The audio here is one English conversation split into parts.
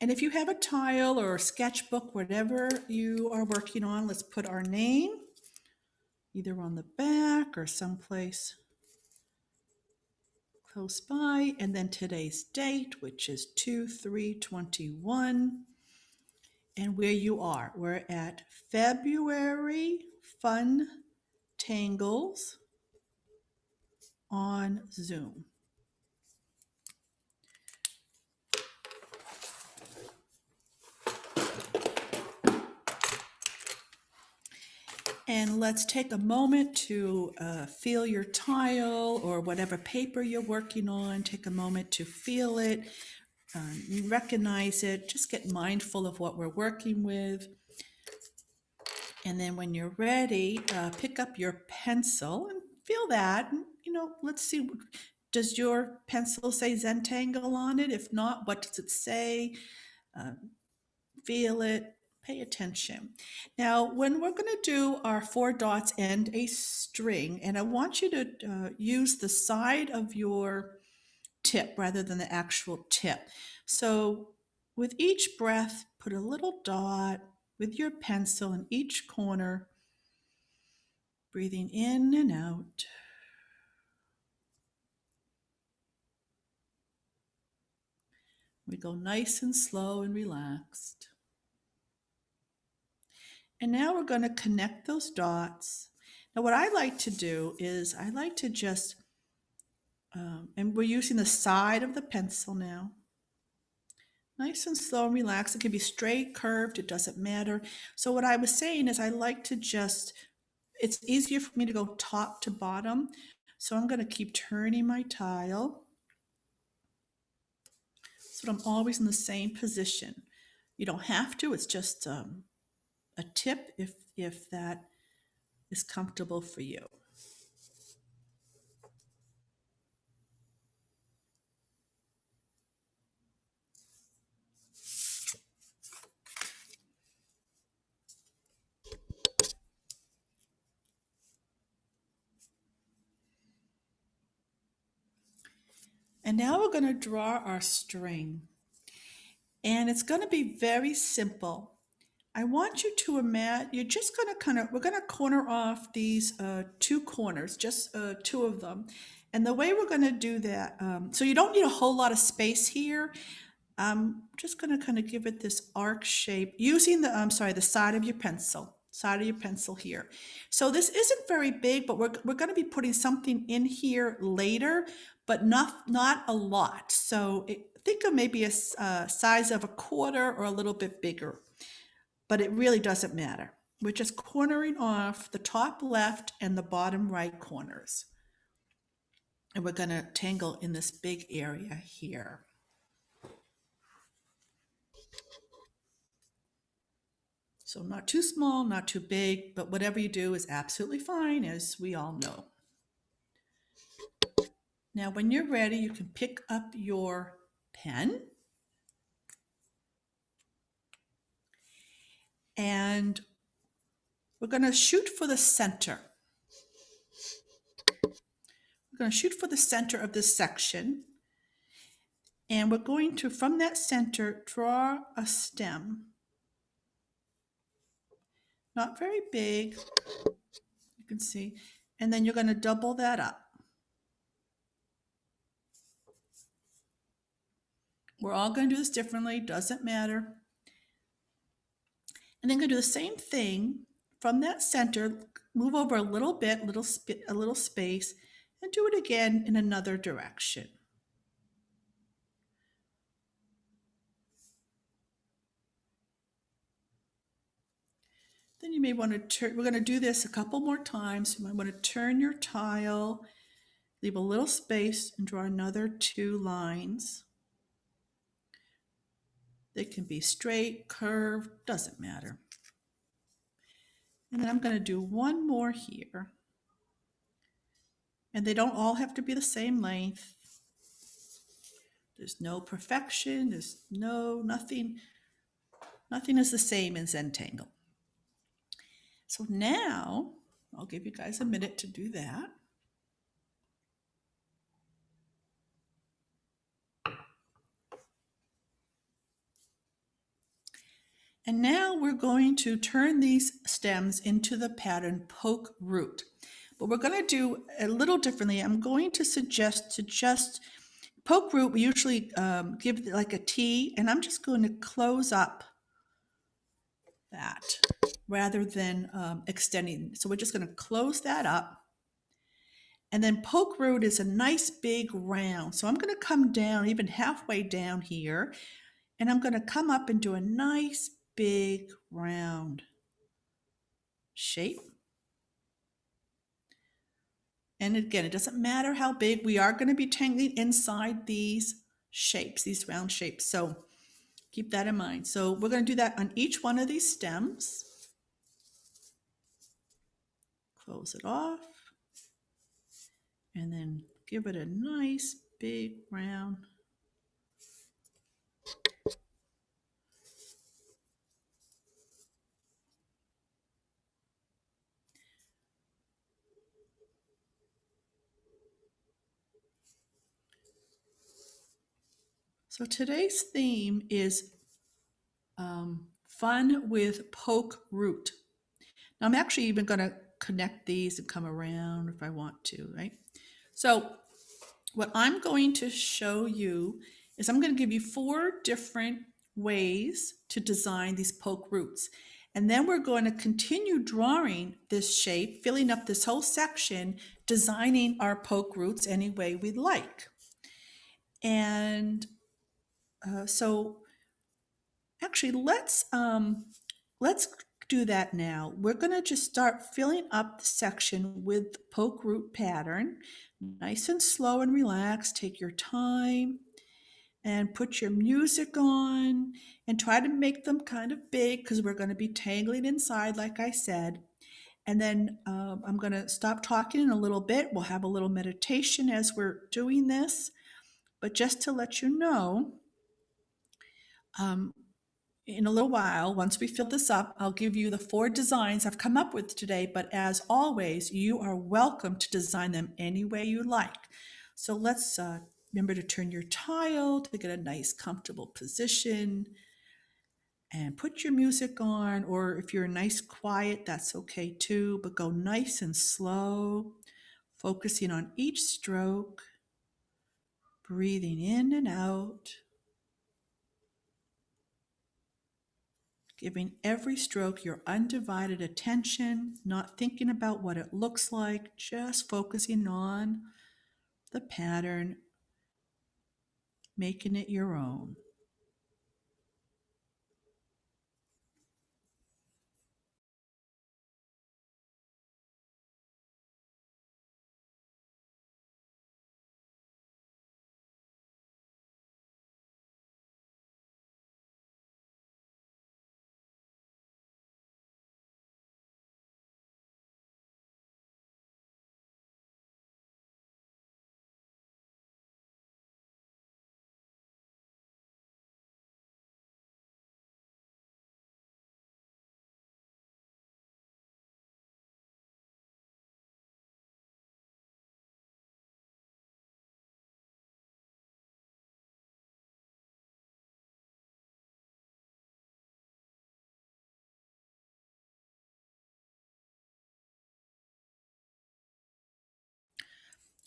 And if you have a tile or a sketchbook, whatever you are working on, let's put our name either on the back or someplace close by, and then today's date, which is 2/3/21, and where you are. We're at February Fun Tangles on Zoom. And let's take a moment to feel your tile or whatever paper you're working on. Take a moment to feel it, recognize it, just get mindful of what we're working with. And then when you're ready, pick up your pencil and feel that. And, let's see, does your pencil say Zentangle on it? If not, what does it say? Feel it, pay attention. Now, when we're going to do our 4 dots and a string, and I want you to use the side of your tip rather than the actual tip. So with each breath, put a little dot with your pencil in each corner, breathing in and out. We go nice and slow and relaxed. And now we're going to connect those dots. Now what I like to do is I like to just, and we're using the side of the pencil now. Nice and slow and relaxed. It can be straight, curved, it doesn't matter. So what I was saying is I like to just, it's easier for me to go top to bottom. So I'm going to keep turning my tile so that I'm always in the same position. You don't have to, it's just a tip if that is comfortable for you. And now we're going to draw our string. And it's going to be very simple. I want you to imagine, you're just going to we're going to corner off these 2 corners, just 2 of them. And the way we're going to do that, so you don't need a whole lot of space here. I'm just going to kind of give it this arc shape using the side of your pencil here. So this isn't very big, but we're going to be putting something in here later, but not a lot. So think of maybe a size of a quarter or a little bit bigger, but it really doesn't matter. We're just cornering off the top left and the bottom right corners. And we're going to tangle in this big area here. So not too small, not too big, but whatever you do is absolutely fine, as we all know. Now, when you're ready, you can pick up your pen and we're going to shoot for the center. We're going to shoot for the center of this section. And we're going to, from that center, draw a stem. Not very big, you can see. And then you're going to double that up. We're all going to do this differently, doesn't matter. And then going to do the same thing from that center, move over a little bit, a little space, and do it again in another direction. Then you may want to turn, we're going to do this a couple more times. You might want to turn your tile, leave a little space, and draw another 2 lines. They can be straight, curved, doesn't matter. And then I'm going to do one more here. And they don't all have to be the same length. There's no perfection, there's nothing is the same in Zentangle. So now, I'll give you guys a minute to do that. And now we're going to turn these stems into the pattern poke root. But we're going to do a little differently. I'm going to suggest to just poke root, we usually give it like a T, and I'm just going to close up that rather than extending. So we're just going to close that up. And then poke root is a nice big round. So I'm going to come down even halfway down here, and I'm going to come up and do a nice big round shape. And again, it doesn't matter how big, we are going to be tangling inside these shapes, these round shapes. So keep that in mind. So we're going to do that on each one of these stems. Close it off. And then give it a nice big round. So today's theme is fun with poke root. Now I'm actually even going to connect these and come around if I want to, right? So what I'm going to show you is I'm going to give you 4 different ways to design these poke roots. And then we're going to continue drawing this shape, filling up this whole section, designing our poke roots any way we'd like. And so actually let's do that now. We're going to just start filling up the section with poke root pattern. Nice and slow and relaxed. Take your time and put your music on and try to make them kind of big because we're going to be tangling inside, like I said. And then I'm going to stop talking in a little bit. We'll have a little meditation as we're doing this. But just to let you know, um, in a little while, once we fill this up, I'll give you the 4 designs I've come up with today. But as always, you are welcome to design them any way you like. So let's remember to turn your tile to get a nice comfortable position and put your music on, or if you're nice quiet, that's okay too, but go nice and slow, focusing on each stroke, breathing in and out, giving every stroke your undivided attention, not thinking about what it looks like, just focusing on the pattern, making it your own.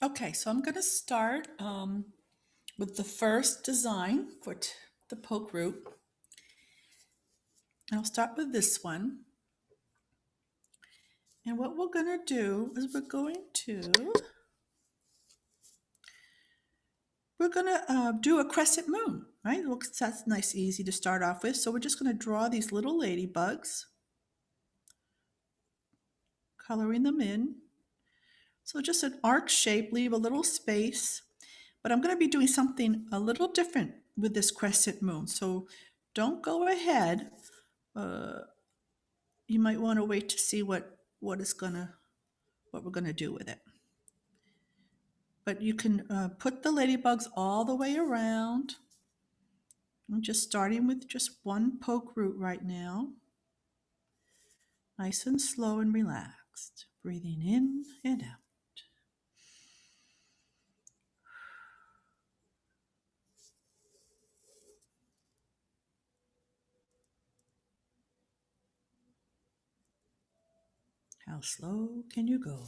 Okay, so I'm going to start with the first design for the poke root. I'll start with this one. And what we're going to do is we're going to do a crescent moon, right? Looks that's nice, easy to start off with. So we're just going to draw these little ladybugs, coloring them in. So just an arc shape, leave a little space. But I'm going to be doing something a little different with this crescent moon. So don't go ahead. Uh, you might want to wait to see what we're gonna do with it. But you can put the ladybugs all the way around. I'm just starting with just one poke root right now. Nice and slow and relaxed. Breathing in and out. How slow can you go?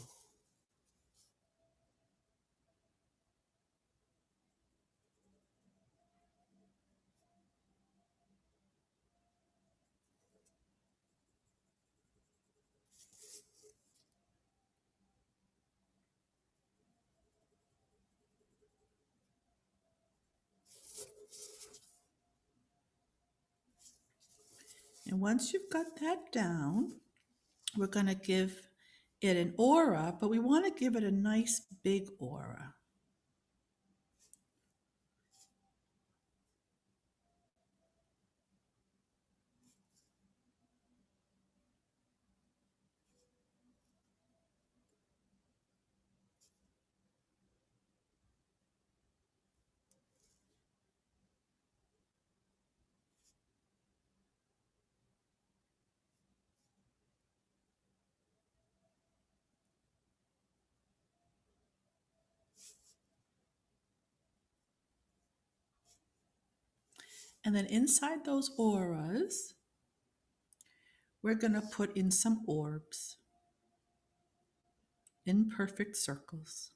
And once you've got that down, we're going to give it an aura, but we want to give it a nice big aura. And then inside those auras, we're going to put in some orbs in perfect circles.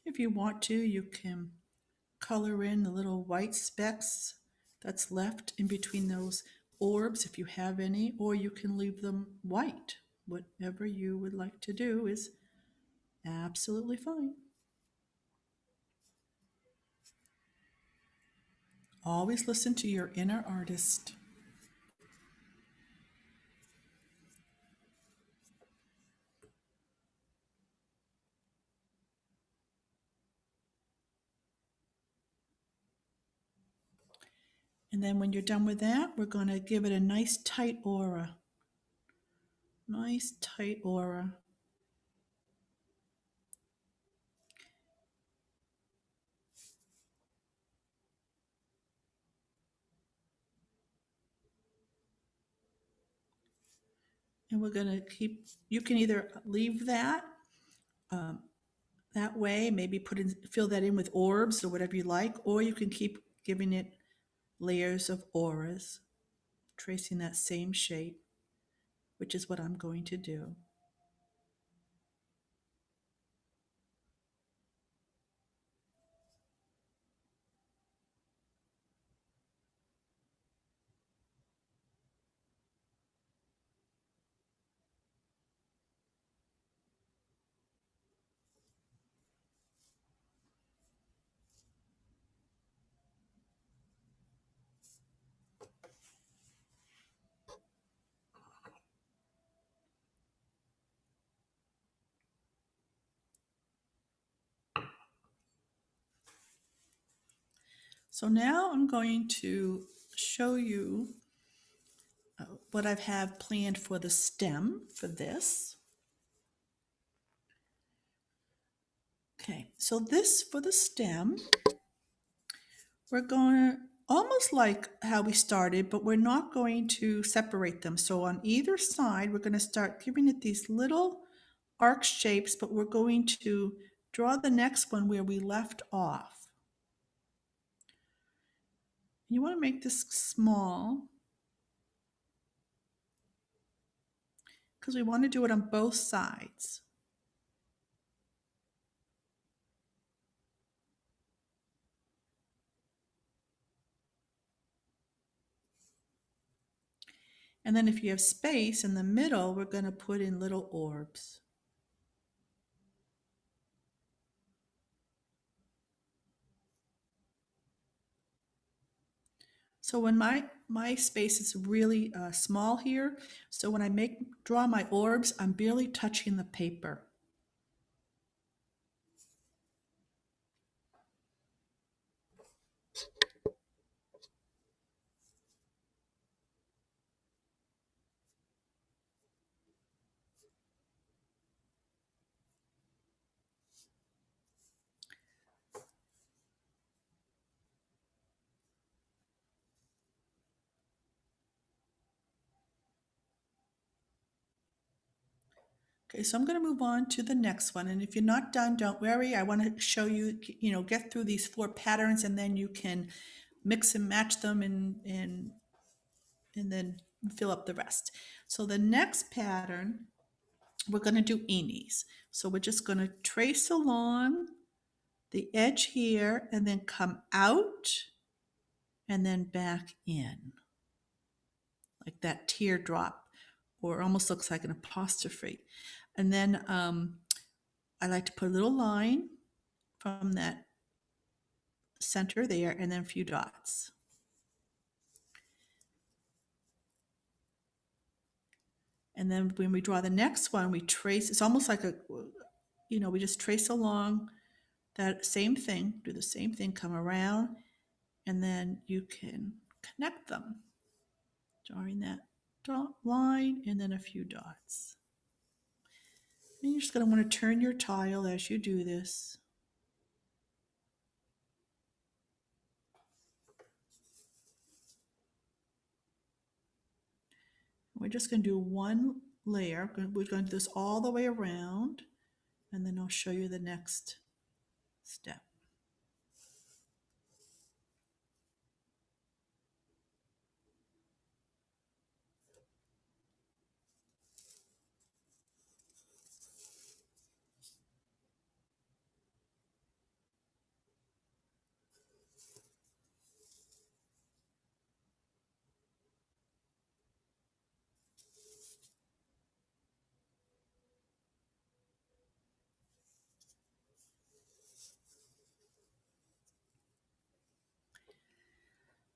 If you want to, you can color in the little white specks that's left in between those orbs if you have any, or you can leave them white. Whatever you would like to do is absolutely fine. Always listen to your inner artist. And then when you're done with that, we're going to give it a nice tight aura. Nice tight aura. And we're going to keep, you can either leave that um, that way, maybe fill that in with orbs or whatever you like, or you can keep giving it layers of auras, tracing that same shape, which is what I'm going to do. So now I'm going to show you what I have planned for the stem for this. Okay, so this for the stem, we're going to, almost like how we started, but we're not going to separate them. So on either side, we're going to start giving it these little arc shapes, but we're going to draw the next one where we left off. You want to make this small because we want to do it on both sides. And then if you have space in the middle, we're going to put in little orbs. So when my space is really small here, so when I draw my orbs, I'm barely touching the paper. Okay, so I'm going to move on to the next one. And if you're not done, don't worry. I want to show you, get through these 4 patterns and then you can mix and match them and then fill up the rest. So the next pattern, we're going to do eenies. So we're just going to trace along the edge here and then come out and then back in. Like that teardrop, or almost looks like an apostrophe. And then I like to put a little line from that center there and then a few dots. And then when we draw the next one, we trace, it's almost like we just trace along that same thing, do the same thing, come around, and then you can connect them, drawing that dot line and then a few dots. And you're just going to want to turn your tile as you do this. We're just going to do one layer. We're going to do this all the way around, and then I'll show you the next step.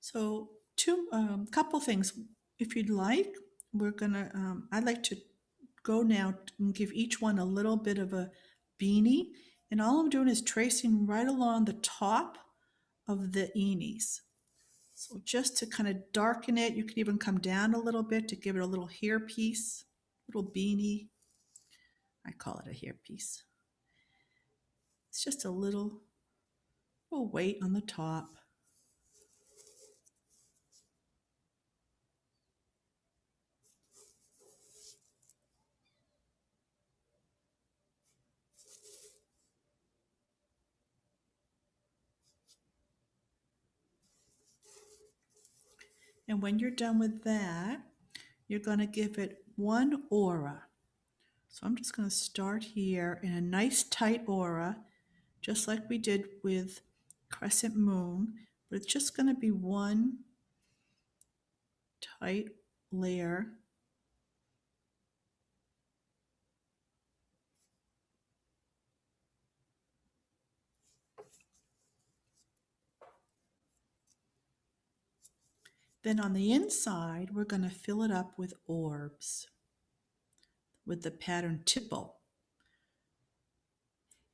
So couple things. If you'd like, I'd like to go now and give each one a little bit of a beanie. And all I'm doing is tracing right along the top of the eenies. So just to kind of darken it, you can even come down a little bit to give it a little hairpiece, little beanie. I call it a hairpiece. It's just a little weight on the top. And when you're done with that, you're going to give it one aura. So I'm just going to start here in a nice tight aura, just like we did with Crescent Moon, but it's just going to be one tight layer. Then on the inside, we're going to fill it up with orbs with the pattern tipple.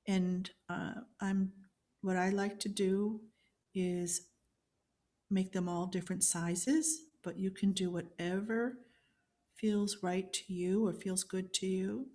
And what I like to do is make them all different sizes, but you can do whatever feels right to you or feels good to you.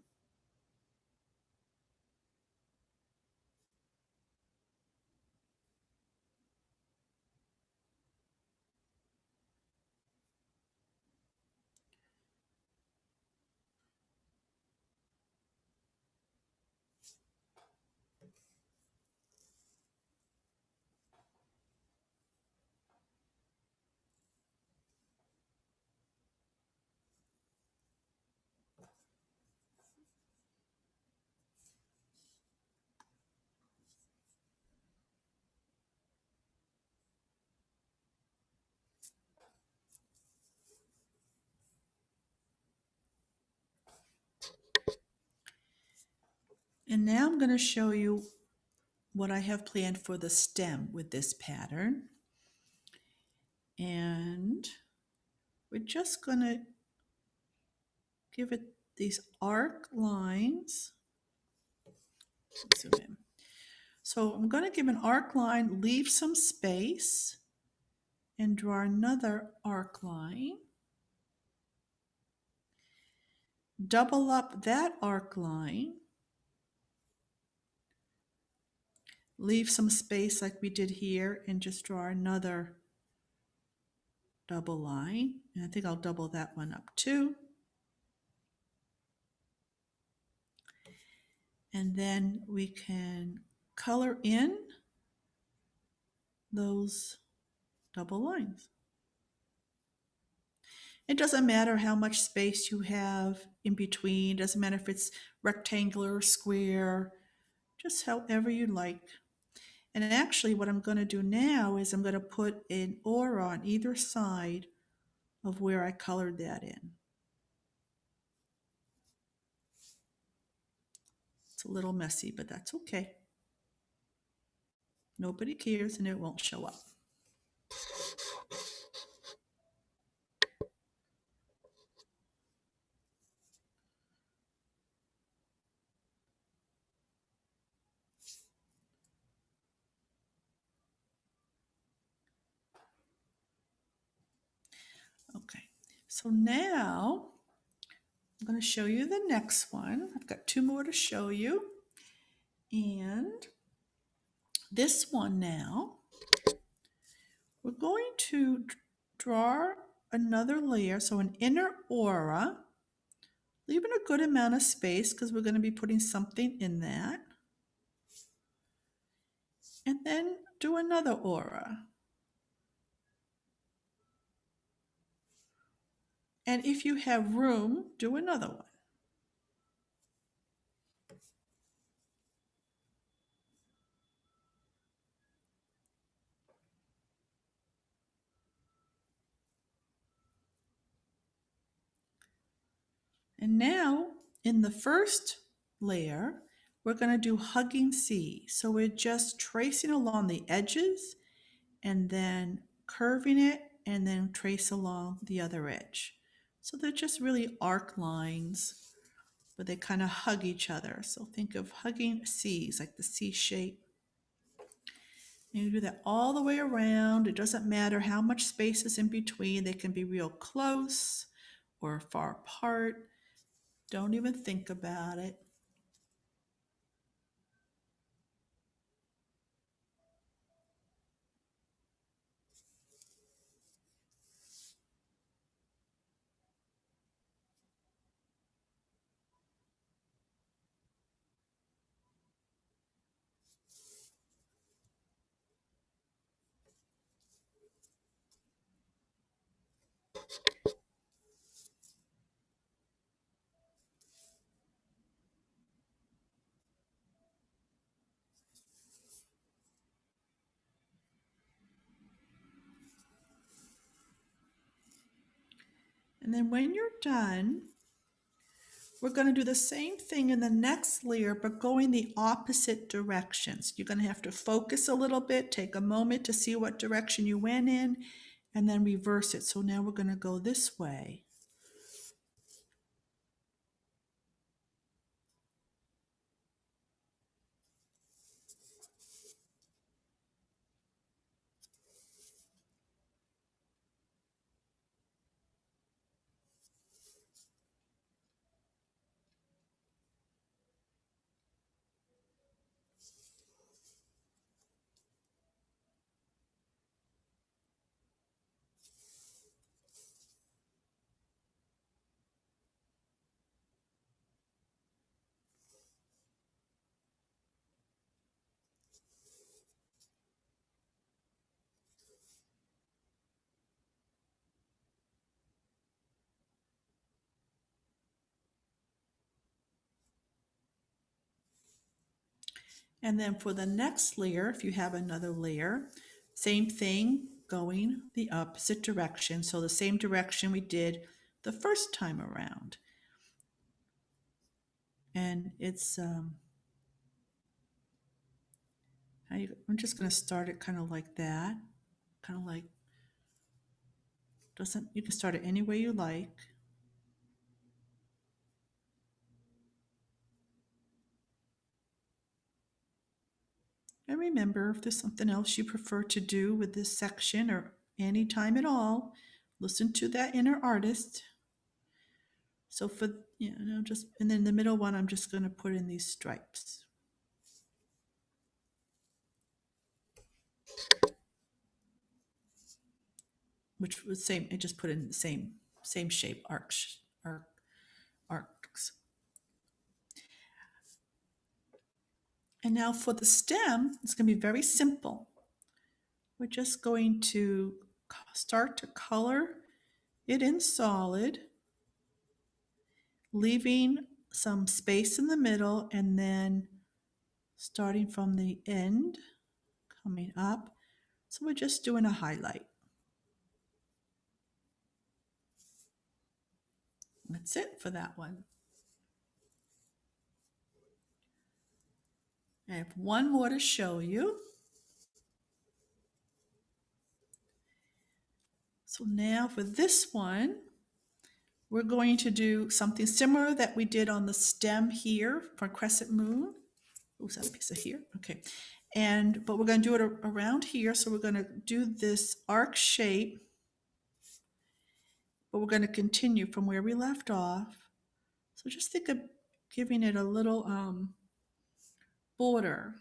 And now I'm going to show you what I have planned for the stem with this pattern. And we're just going to give it these arc lines. Zoom in. So I'm going to give an arc line, leave some space, and draw another arc line. Double up that arc line. Leave some space like we did here and just draw another double line. And I think I'll double that one up too. And then we can color in those double lines. It doesn't matter how much space you have in between. It doesn't matter if it's rectangular or square, just however you like. And actually what I'm going to do now is I'm going to put an aura on either side of where I colored that in. It's a little messy, but that's okay. Nobody cares and it won't show up. Okay, so now I'm going to show you the next one. I've got two more to show you. And this one now, we're going to draw another layer, so an inner aura, leaving a good amount of space because we're going to be putting something in that. And then do another aura. And if you have room, do another one. And now in the first layer, we're going to do hugging C. So we're just tracing along the edges and then curving it and then trace along the other edge. So they're just really arc lines, but they kind of hug each other. So think of hugging C's, like the C shape. And you do that all the way around. It doesn't matter how much space is in between. They can be real close or far apart. Don't even think about it. And then when you're done, we're going to do the same thing in the next layer, but going the opposite directions. You're going to have to focus a little bit, take a moment to see what direction you went in, and then reverse it. So now we're going to go this way. And then for the next layer, if you have another layer, same thing, going the opposite direction. So the same direction we did the first time around. And it's I'm just going to start it kind of like that. Kind of like, doesn't, you can start it any way you like. And remember, if there's something else you prefer to do with this section or any time at all, listen to that inner artist. So for, just, and then the middle one, I'm just going to put in these stripes. Which was same, I just put in the same shape, arcs. And now for the stem, it's going to be very simple. We're just going to start to color it in solid, leaving some space in the middle, and then starting from the end, coming up. So we're just doing a highlight. That's it for that one. I have one more to show you. So now for this one, we're going to do something similar that we did on the stem here for Crescent Moon. Oh, is that a piece of here? Okay. But we're going to do it around here. So we're going to do this arc shape, but we're going to continue from where we left off. So just think of giving it a little border.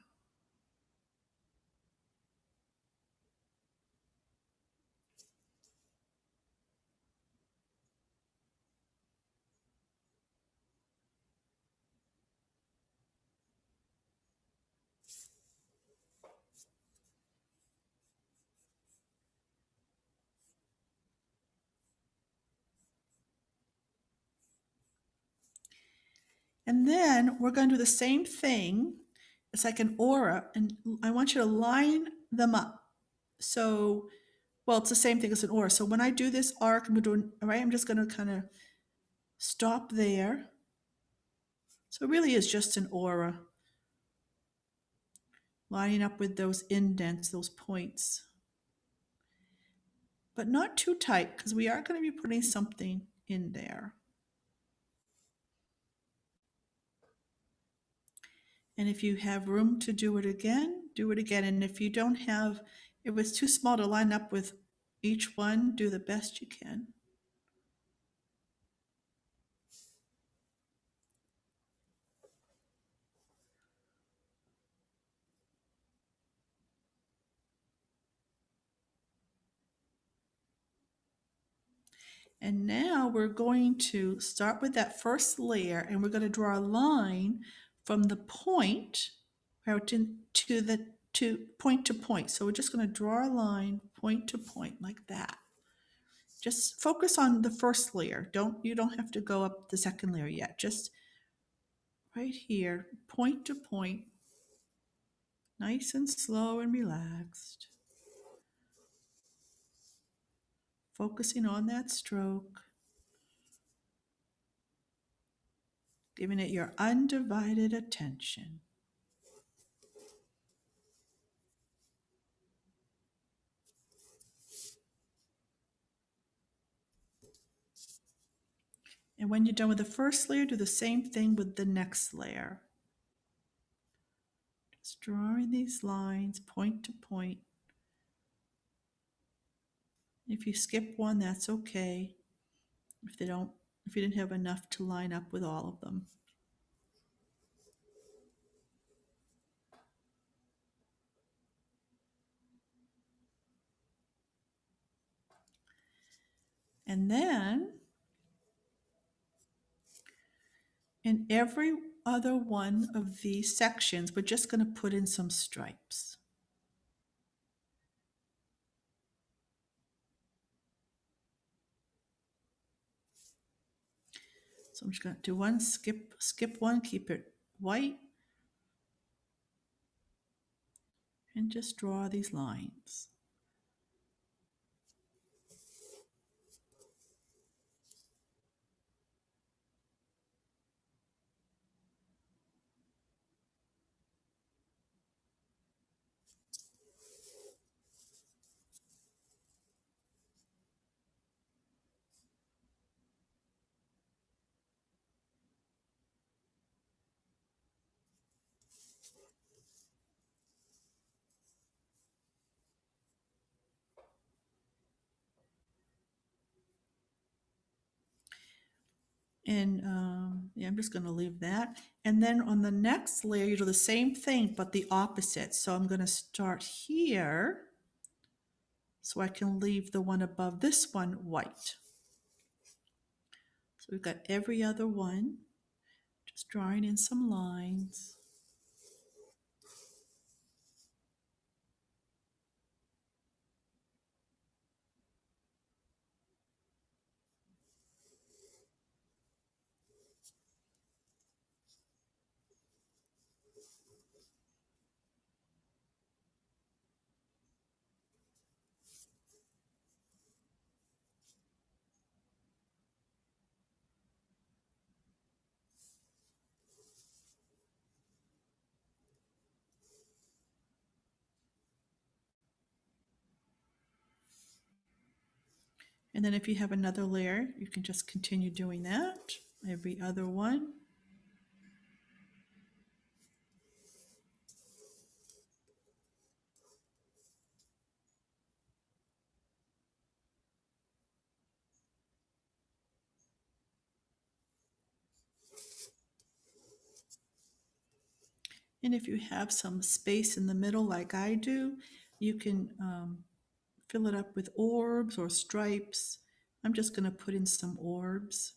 And then we're going to do the same thing. It's like an aura, and I want you to line them up. So, well, it's the same thing as an aura. So when I do this arc, I'm just going to kind of stop there. So it really is just an aura, lining up with those indents, those points. But not too tight, because we are going to be putting something in there. And if you have room to do it again, do it again. And if you don't have, if it's too small to line up with each one, do the best you can. And now we're going to start with that first layer, and we're going to draw a line from the point out to point to point. So we're just going to draw a line point to point like that. Just focus on the first layer. You don't have to go up the second layer yet. Just right here, point to point, nice and slow and relaxed. Focusing on that stroke, giving it your undivided attention. And when you're done with the first layer, do the same thing with the next layer. Just drawing these lines point to point. If you skip one, that's okay. If you didn't have enough to line up with all of them. And then in every other one of these sections, we're just going to put in some stripes. So I'm just going to do one, skip one, keep it white, and just draw these lines. And yeah, I'm just going to leave that. And then on the next layer, you do the same thing, but the opposite. So I'm going to start here so I can leave the one above this one white. So we've got every other one, just drawing in some lines. And then if you have another layer, you can just continue doing that, every other one. And if you have some space in the middle like I do, you can fill it up with orbs or stripes. I'm just going to put in some orbs.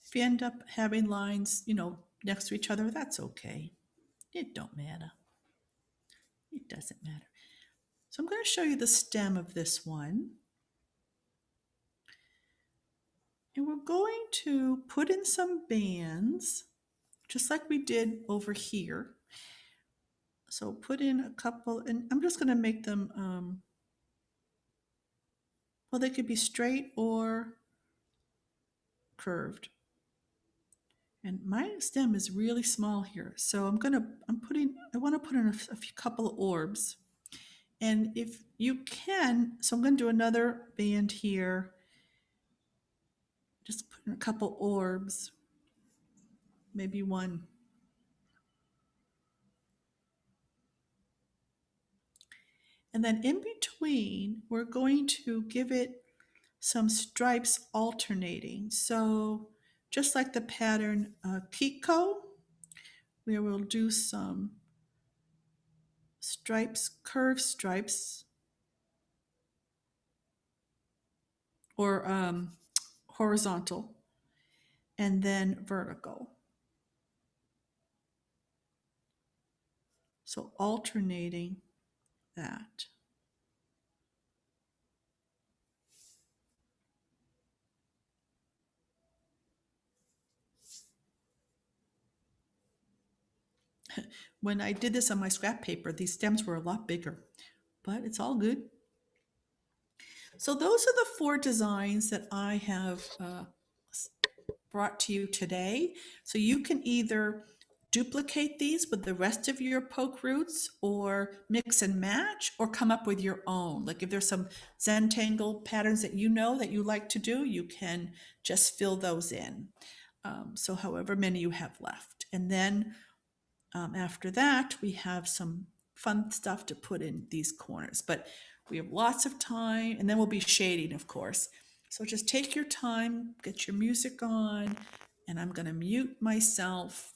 If you end up having lines, next to each other, that's okay. It don't matter. It doesn't matter. So I'm going to show you the stem of this one. And we're going to put in some bands, just like we did over here. So put in a couple, and I'm just going to make them, well, they could be straight or curved. And my stem is really small here. So I want to put in a few couple of orbs. And if you can, so I'm going to do another band here. Just put in a couple orbs, maybe one. And then in between, we're going to give it some stripes alternating. So just like the pattern Kiko, where we'll do some stripes, curved stripes, or horizontal, and then vertical. So alternating that. When I did this on my scrap paper, these stems were a lot bigger, but it's all good. So those are the 4 designs that I have brought to you today. So you can either duplicate these with the rest of your poke roots, or mix and match, or come up with your own. Like if there's some Zentangle patterns that you know that you like to do, you can just fill those in. So however many you have left. And then after that, we have some fun stuff to put in these corners, but we have lots of time, and then we'll be shading, of course. So just take your time, get your music on, and I'm going to mute myself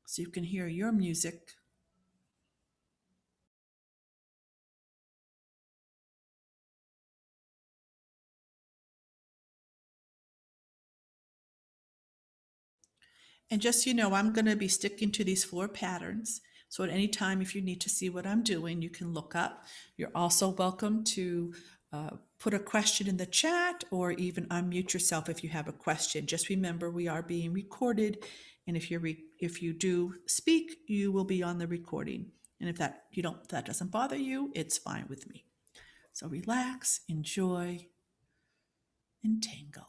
so you can hear your music. And just so you know, I'm going to be sticking to these 4 patterns. So at any time, if you need to see what I'm doing, you can look up. You're also welcome to put a question in the chat, or even unmute yourself if you have a question. Just remember, we are being recorded, and if you do speak, you will be on the recording. And if that doesn't bother you, it's fine with me. So relax, enjoy, and tangle.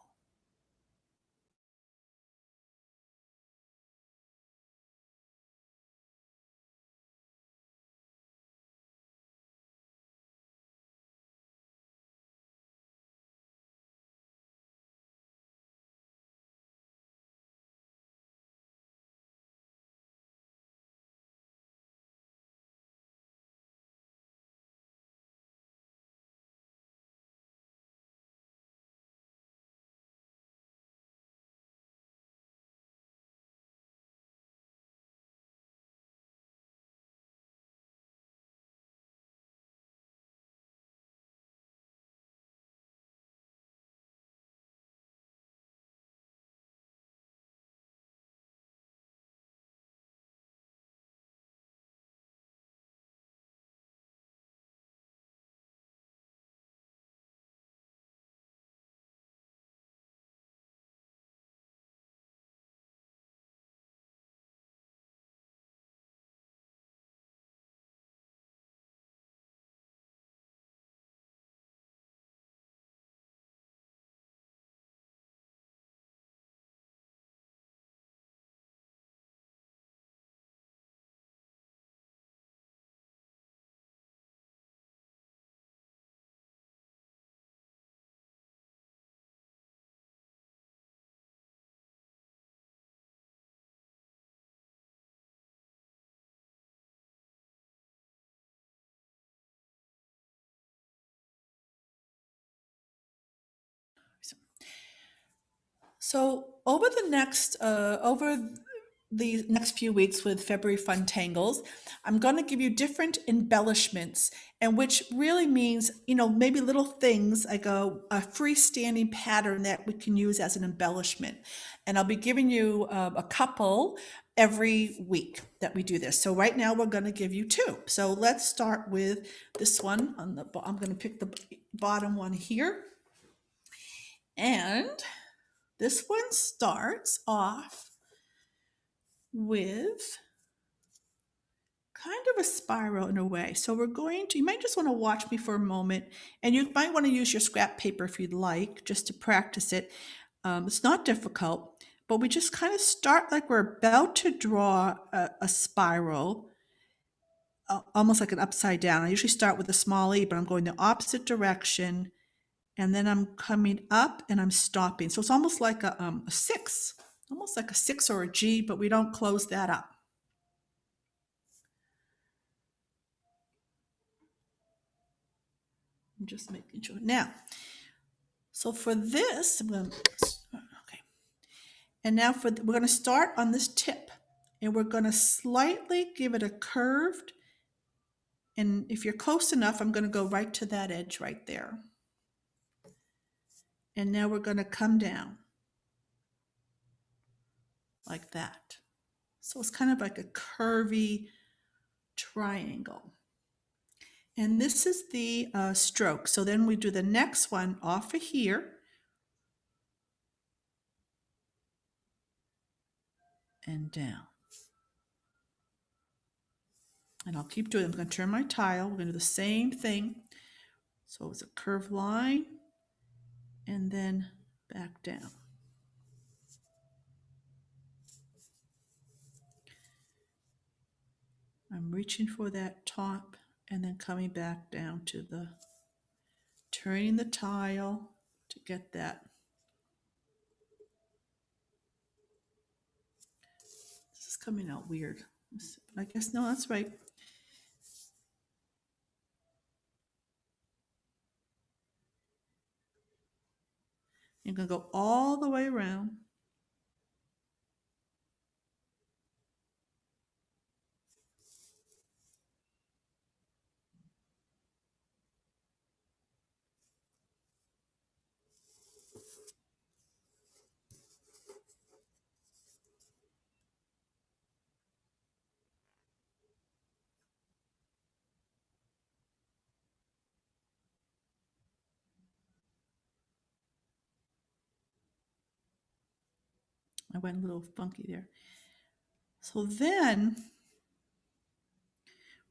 So over the next few weeks with February Fun Tangles, I'm going to give you different embellishments, and which really means, maybe little things like a freestanding pattern that we can use as an embellishment. And I'll be giving you a couple every week that we do this. So right now we're going to give you two. So let's start with this one I'm going to pick the bottom one here. And this one starts off with kind of a spiral in a way. So you might just want to watch me for a moment, and you might want to use your scrap paper if you'd like, just to practice it. It's not difficult, but we just kind of start like we're about to draw a spiral, almost like an upside down. I usually start with a small E, but I'm going the opposite direction, and then I'm coming up and I'm stopping. So it's almost like a six, almost like a six or a G, but we don't close that up. I'm just making sure. Now, so for this, okay. And now we're going to start on this tip, and we're going to slightly give it a curved, and if you're close enough, I'm going to go right to that edge right there. And now we're going to come down like that. So it's kind of like a curvy triangle. And this is the stroke. So then we do the next one off of here. And down. And I'll keep doing it. I'm going to turn my tile. We're going to do the same thing. So it's a curved line and then back down. I'm reaching for that top and then coming back down to turning the tile to get that. This is coming out weird. I guess, no, that's right. You're going to go all the way around. I went a little funky there. So then,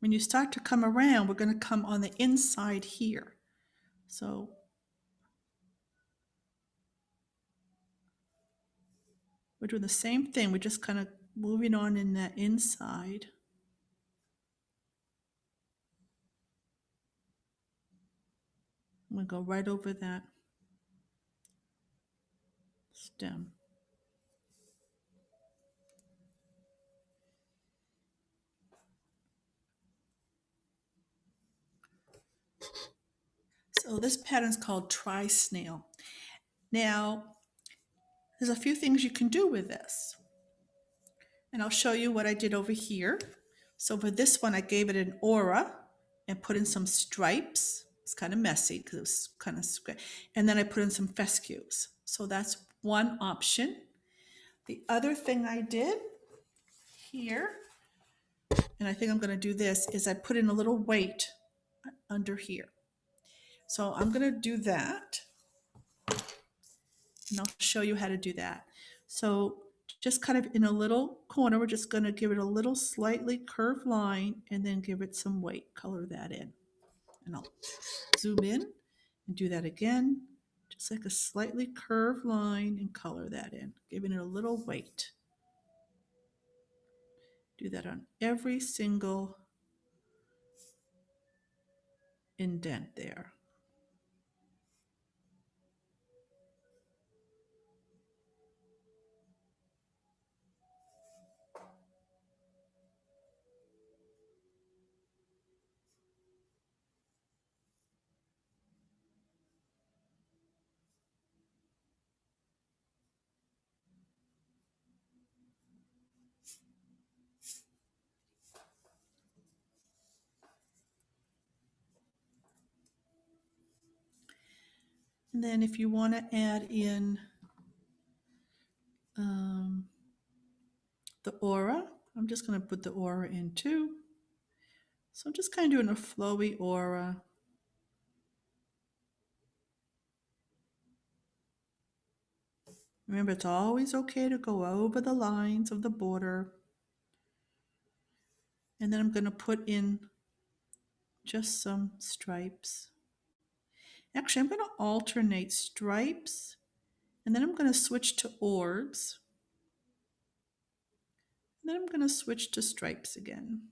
when you start to come around, we're going to come on the inside here. So we're doing the same thing. We're just kind of moving on in that inside. I'm going to go right over that stem. So this pattern is called Tri-Snail. Now, there's a few things you can do with this. And I'll show you what I did over here. So for this one, I gave it an aura and put in some stripes. It's kind of messy because it was kind of square. And then I put in some fescues. So that's one option. The other thing I did here, and I think I'm going to do this, is I put in a little weight under here. So I'm going to do that. And I'll show you how to do that. So just kind of in a little corner, we're just going to give it a little slightly curved line and then give it some weight, color that in. And I'll zoom in and do that again, just like a slightly curved line, and color that in, giving it a little weight. Do that on every single indent there. And then if you want to add in um, the aura, I'm just going to put the aura in too. So I'm just kind of doing a flowy aura. Remember, it's always okay to go over the lines of the border. And then I'm going to put in just some stripes. Actually, I'm going to alternate stripes, and then I'm going to switch to orbs. And then I'm going to switch to stripes again.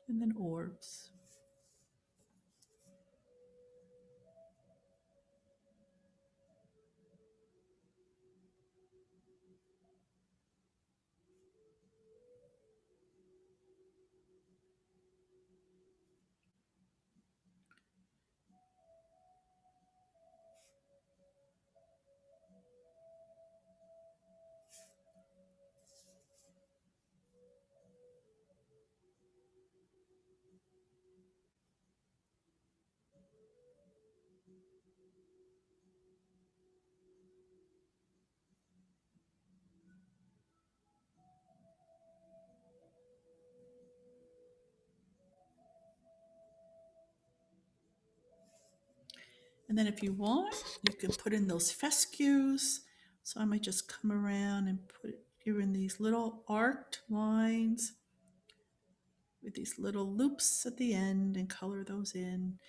And then orbs. And then if you want, you can put in those fescues. So I might just come around and put here in these little arced lines with these little loops at the end and color those in.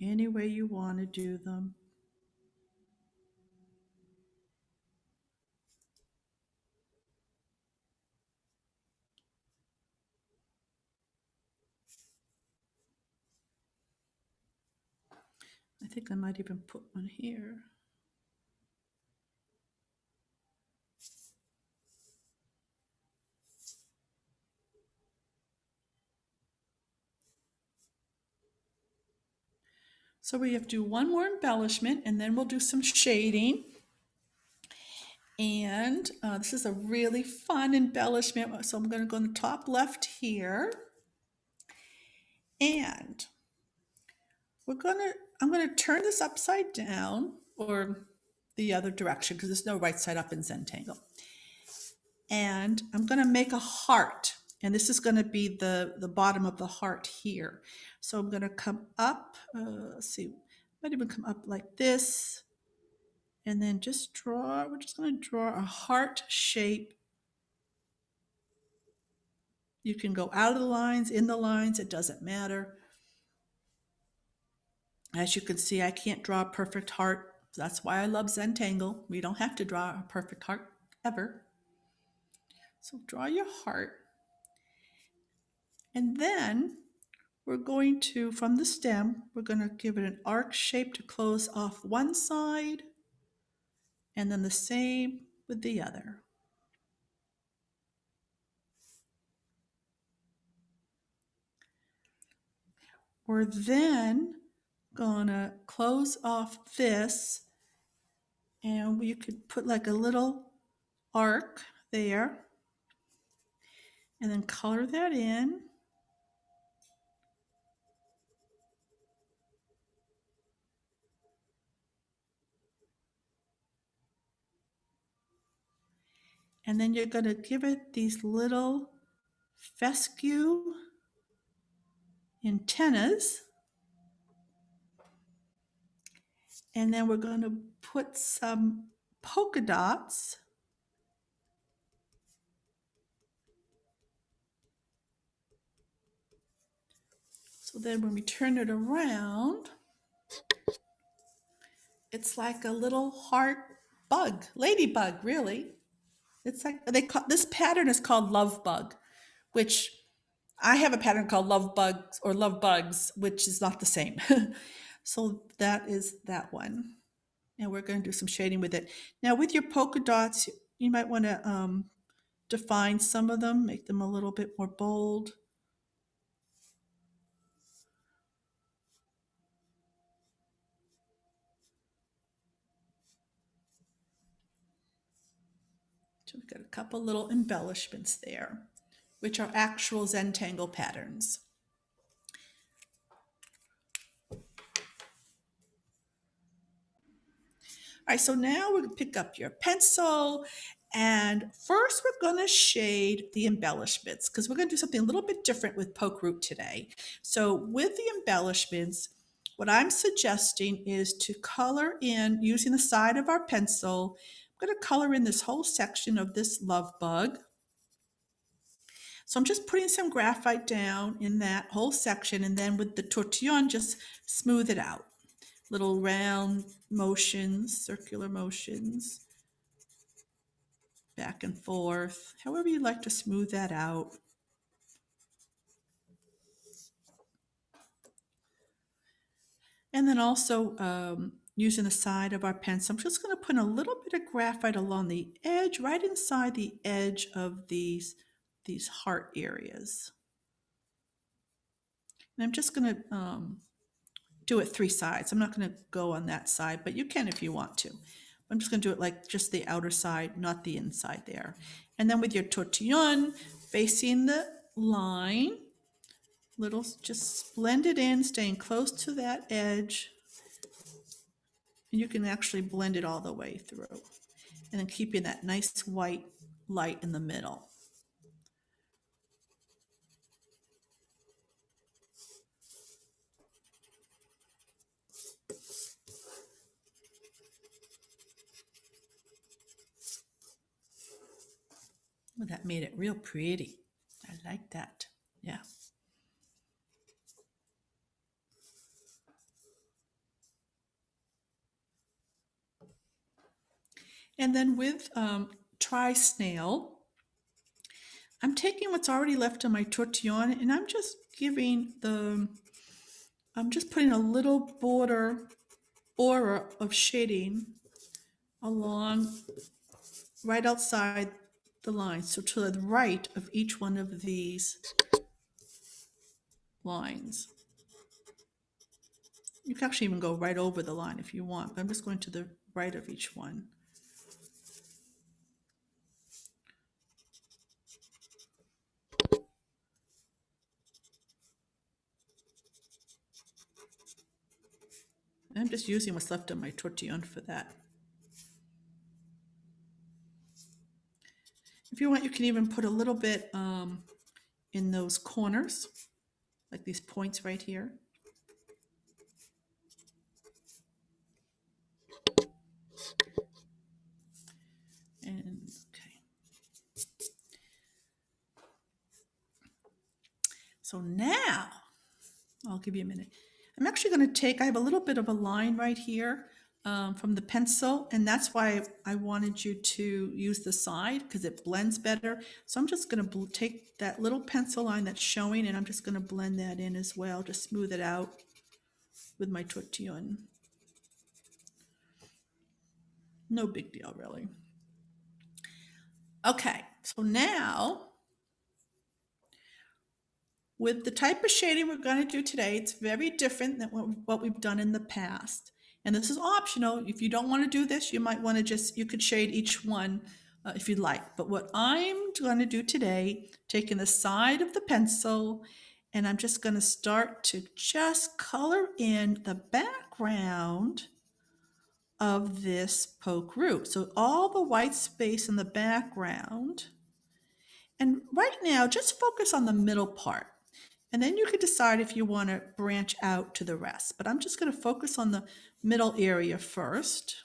Any way you want to do them. I think I might even put one here. So we have to do one more embellishment and then we'll do some shading. And this is a really fun embellishment. So I'm going to go in the top left here. And I'm going to turn this upside down or the other direction because there's no right side up in Zentangle. And I'm going to make a heart. And this is going to be the bottom of the heart here. So I'm going to come up, let's see, might even come up like this. And then just draw, we're just going to draw a heart shape. You can go out of the lines, in the lines, it doesn't matter. As you can see, I can't draw a perfect heart. That's why I love Zentangle. We don't have to draw a perfect heart ever. So draw your heart. And then we're going to, from the stem, we're going to give it an arc shape to close off one side, and then the same with the other. We're then gonna close off this, and you could put like a little arc there, and then color that in. And then you're going to give it these little fescue antennas. And then we're going to put some polka dots. So then when we turn it around, it's like a little heart bug, ladybug, really. It's like this pattern is called love bug, which I have a pattern called love bugs or love bugs, which is not the same. So that is that one. And we're going to do some shading with it. Now with your polka dots, you might want to define some of them, make them a little bit more bold. So we've got a couple little embellishments there, which are actual Zentangle patterns. All right, so now we're gonna pick up your pencil, and first we're gonna shade the embellishments because we're gonna do something a little bit different with poke root today. So with the embellishments, what I'm suggesting is to color in using the side of our pencil. I'm gonna color in this whole section of this love bug. So I'm just putting some graphite down in that whole section, and then with the tortillon, just smooth it out. Little round motions, circular motions, back and forth, however you like to smooth that out. And then also using the side of our pencil, I'm just going to put a little bit of graphite along the edge, right inside the edge of these heart areas. And I'm just going to do it 3 sides. I'm not going to go on that side, but you can if you want to. I'm just going to do it like just the outer side, not the inside there. And then with your tortillon facing the line, little, just blend it in, staying close to that edge. And you can actually blend it all the way through. And then keeping that nice white light in the middle. Well, that made it real pretty. I like that. Yeah. And then with Tri-Snail, I'm taking what's already left of my tortillon and I'm just putting a little border aura of shading along right outside the line. So to the right of each one of these lines. You can actually even go right over the line if you want, but I'm just going to the right of each one. And I'm just using what's left of my tortillon for that. If you want, you can even put a little bit in those corners, like these points right here. And okay. So now, I'll give you a minute. I'm actually going to take, I have a little bit of a line right here from the pencil, and that's why I wanted you to use the side because it blends better. So I'm just going to take that little pencil line that's showing, and I'm just going to blend that in as well, just smooth it out with my tortillon. No big deal, really. Okay, so now with the type of shading we're going to do today, it's very different than what we've done in the past. And this is optional. If you don't want to do this, you might want to you could shade each one if you'd like. But what I'm going to do today, taking the side of the pencil, and I'm just going to start to just color in the background of this poke root. So all the white space in the background. And right now, just focus on the middle part. And then you could decide if you want to branch out to the rest. But I'm just going to focus on the middle area first.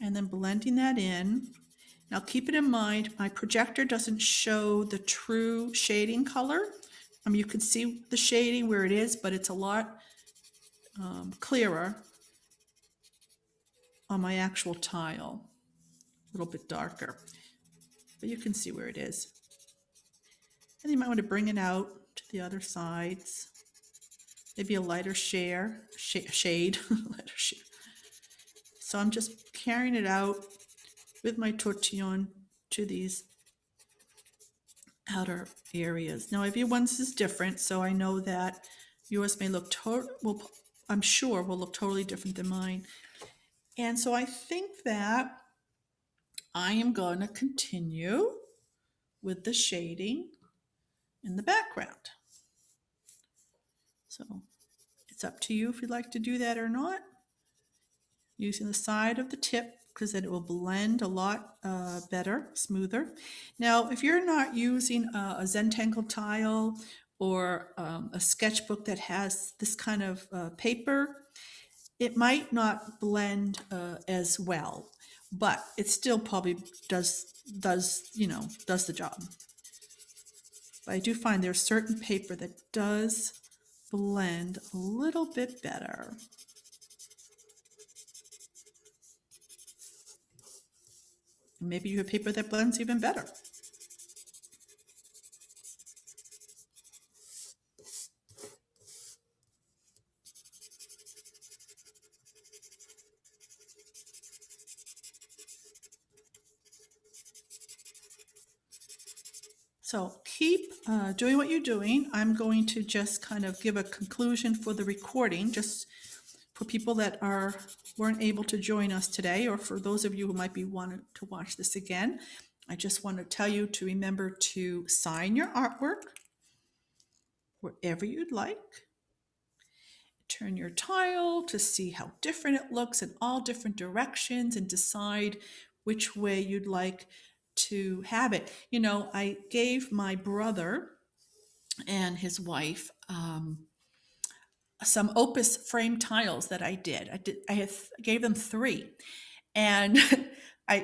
And then blending that in. Now keep it in mind, my projector doesn't show the true shading color. You can see the shading where it is, but it's a lot clearer on my actual tile. A little bit darker. But you can see where it is. And you might want to bring it out to the other sides. Maybe a lighter shade, lighter shade. So I'm just carrying it out with my tortillon to these outer areas. Now everyone's is different, so I know that yours may look I'm sure will look totally different than mine. And so I think that I am going to continue with the shading in the background. So it's up to you if you'd like to do that or not. Using the side of the tip because then it will blend a lot better, smoother. Now, if you're not using a Zentangle tile or a sketchbook that has this kind of paper, it might not blend as well, but it still probably does the job. But I do find there's certain paper that does blend a little bit better. Maybe you have paper that blends even better. So keep doing what you're doing. I'm going to just kind of give a conclusion for the recording, just for people that weren't able to join us today, or for those of you who might be wanting to watch this again. I just want to tell you to remember to sign your artwork wherever you'd like. Turn your tile to see how different it looks in all different directions and decide which way you'd like to have it. You know, I gave my brother and his wife some opus frame tiles that I did. I gave them 3. And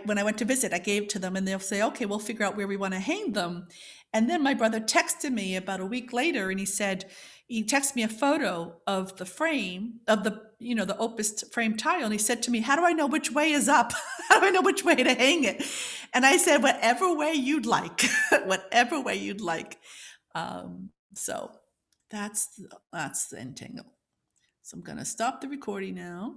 when I went to visit, I gave to them and they'll say, okay, we'll figure out where we want to hang them. And then my brother texted me about a week later and he texted me a photo of the frame of the opus frame tile. And he said to me, how do I know which way is up? How do I know which way to hang it? And I said, whatever way you'd like, whatever way you'd like. So that's the Untangle. So I'm going to stop the recording now.